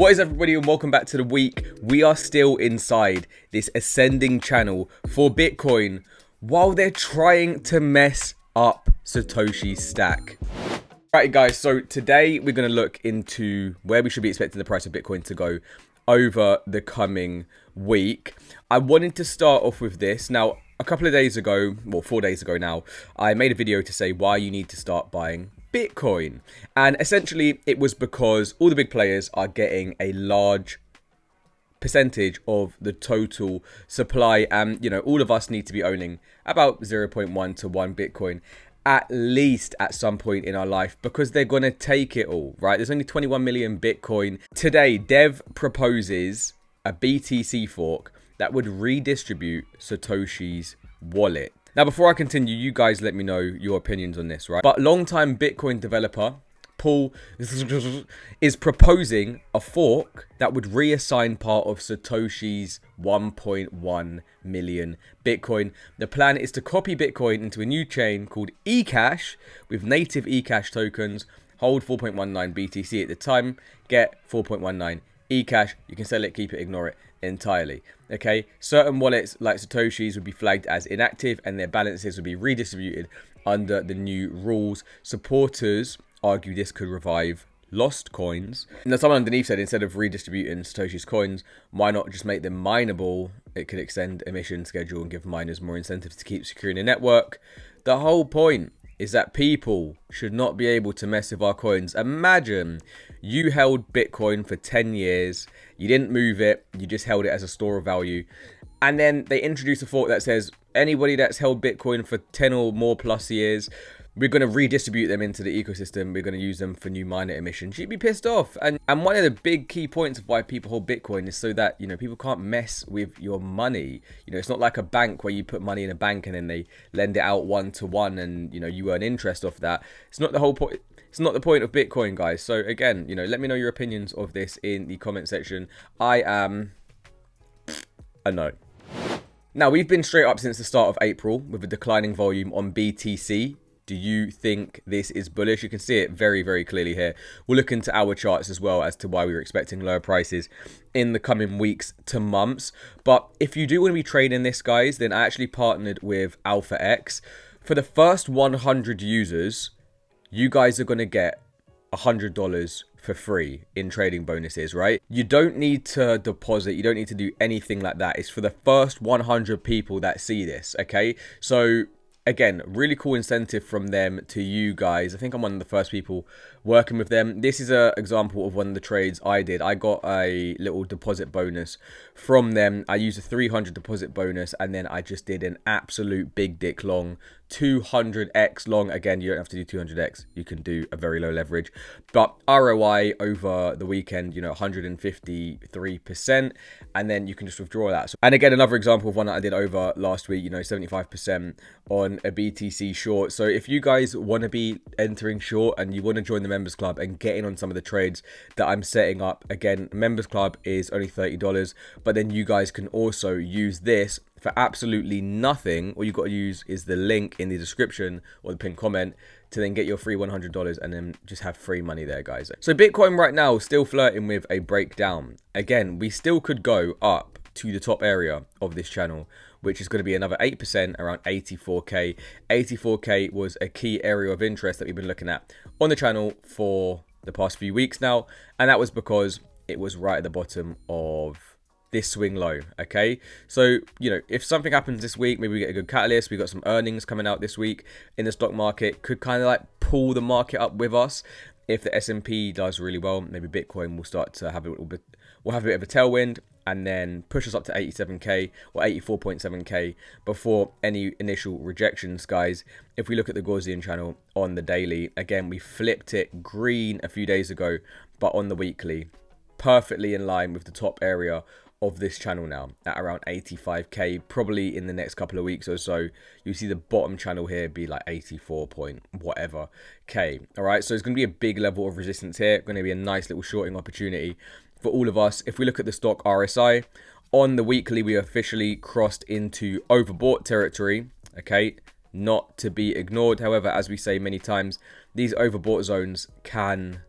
What is everybody, and welcome back to the week. We are still inside this ascending channel for Bitcoin while they're trying to mess up Satoshi's stack. Right guys, so today we're going to look into where we should be expecting the price of Bitcoin to go over the coming week. I wanted to start off with this. Now, a couple of days ago, well 4 days ago now, I made a video to say why you need to start buying Bitcoin. And essentially it was because all the big players are getting a large percentage of the total supply, and you know, all of us need to be owning about 0.1 to 1 Bitcoin at least at some point in our life, because they're going to take it all, right? There's only 21 million Bitcoin. Today, Dev proposes a BTC fork that would redistribute Satoshi's wallet. Now, before I continue, you guys let me know your opinions on this, right? But longtime Bitcoin developer Paul is proposing a fork that would reassign part of Satoshi's 1.1 million Bitcoin. The plan is to copy Bitcoin into a new chain called eCash with native eCash tokens, hold 4.19 BTC at the time, get 4.19 eCash. You can sell it, keep it, ignore it entirely. Okay, certain wallets like Satoshi's would be flagged as inactive and their balances would be redistributed under the new rules. Supporters argue this could revive lost coins. Now, someone underneath said, instead of redistributing Satoshi's coins, why not just make them mineable? It could extend emission schedule and give miners more incentives to keep securing the network. The whole point is that people should not be able to mess with our coins. Imagine you held Bitcoin for 10 years, you didn't move it, you just held it as a store of value, and then they introduce a fork that says anybody that's held Bitcoin for 10 or more plus years, we're going to redistribute them into the ecosystem. We're going to use them for new miner emissions. You'd be pissed off. And one of the big key points of why people hold Bitcoin is so that, you know, people can't mess with your money. You know, it's not like a bank where you put money in a bank and then they lend it out 1-to-1 and, you know, you earn interest off that. It's not the whole point. It's not the point of Bitcoin, guys. So again, you know, let me know your opinions of this in the comment section. I am a no. Now, we've been straight up since the start of April with a declining volume on BTC. Do you think this is bullish? You can see it very, very clearly here. We'll look into our charts as well as to why we were expecting lower prices in the coming weeks to months. But if you do want to be trading this, guys, then I actually partnered with Alpha X. For the first 100 users, you guys are going to get $100 for free in trading bonuses, right? You don't need to deposit. You don't need to do anything like that. It's for the first 100 people that see this, okay? So again, really cool incentive from them to you guys. I think I'm one of the first people working with them. This is an example of one of the trades I did. I got a little deposit bonus from them. I used a 300 deposit bonus, and then I just did an absolute big dick long, 200x long. Again, you don't have to do 200x. You can do a very low leverage. But ROI over the weekend, you know, 153%. And then you can just withdraw that. So, and again, another example of one that I did over last week, you know, 75% on a BTC short. So if you guys want to be entering short and you want to join the members club and get in on some of the trades that I'm setting up, again, members club is only $30, but then you guys can also use this for absolutely nothing. All you've got to use is the link in the description or the pinned comment to then get your free $100 and then just have free money there, guys. So Bitcoin right now is still flirting with a breakdown. Again, we still could go up to the top area of this channel, which is going to be another 8%, around 84k. 84k was a key area of interest that we've been looking at on the channel for the past few weeks now, and that was because it was right at the bottom of this swing low. Okay, so you know, if something happens this week, maybe we get a good catalyst, we got some earnings coming out this week in the stock market, could kind of like pull the market up with us. If the S&P does really well, maybe Bitcoin will start to have a little bit, we'll have a bit of a tailwind and then push us up to 87k or 84.7k before any initial rejections, guys. If we look at the Gaussian channel on the daily, again, we flipped it green a few days ago, but on the weekly, perfectly in line with the top area of this channel now at around 85k. Probably in the next couple of weeks or so, you'll see the bottom channel here be like 84 point whatever k. All right, so it's going to be a big level of resistance here. Going to be a nice little shorting opportunity for all of us. If we look at the stock RSI on the weekly, we officially crossed into overbought territory. Okay, not to be ignored. However, as we say many times, these overbought zones can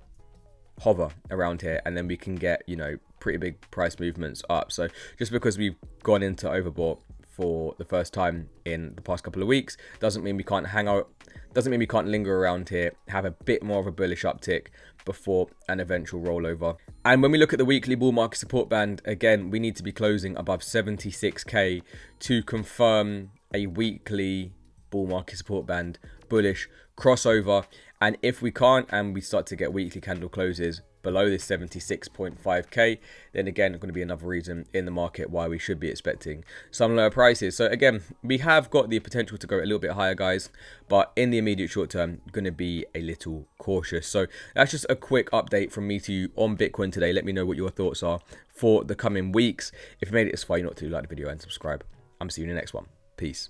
hover around here, and then we can get, you know, pretty big price movements up. So just because we've gone into overbought for the first time in the past couple of weeks doesn't mean we can't hang out, doesn't mean we can't linger around here, have a bit more of a bullish uptick before an eventual rollover. And when we look at the weekly bull market support band, again, we need to be closing above 76k to confirm a weekly bull market support band bullish crossover. And if we can't, and we start to get weekly candle closes below this 76.5k, then again, going to be another reason in the market why we should be expecting some lower prices. So again, we have got the potential to go a little bit higher, guys, but in the immediate short term, going to be a little cautious. So that's just a quick update from me to you on Bitcoin today. Let me know what your thoughts are for the coming weeks. If you made it this far, you're not to like the video and subscribe. I'm seeing you in the next one. Peace.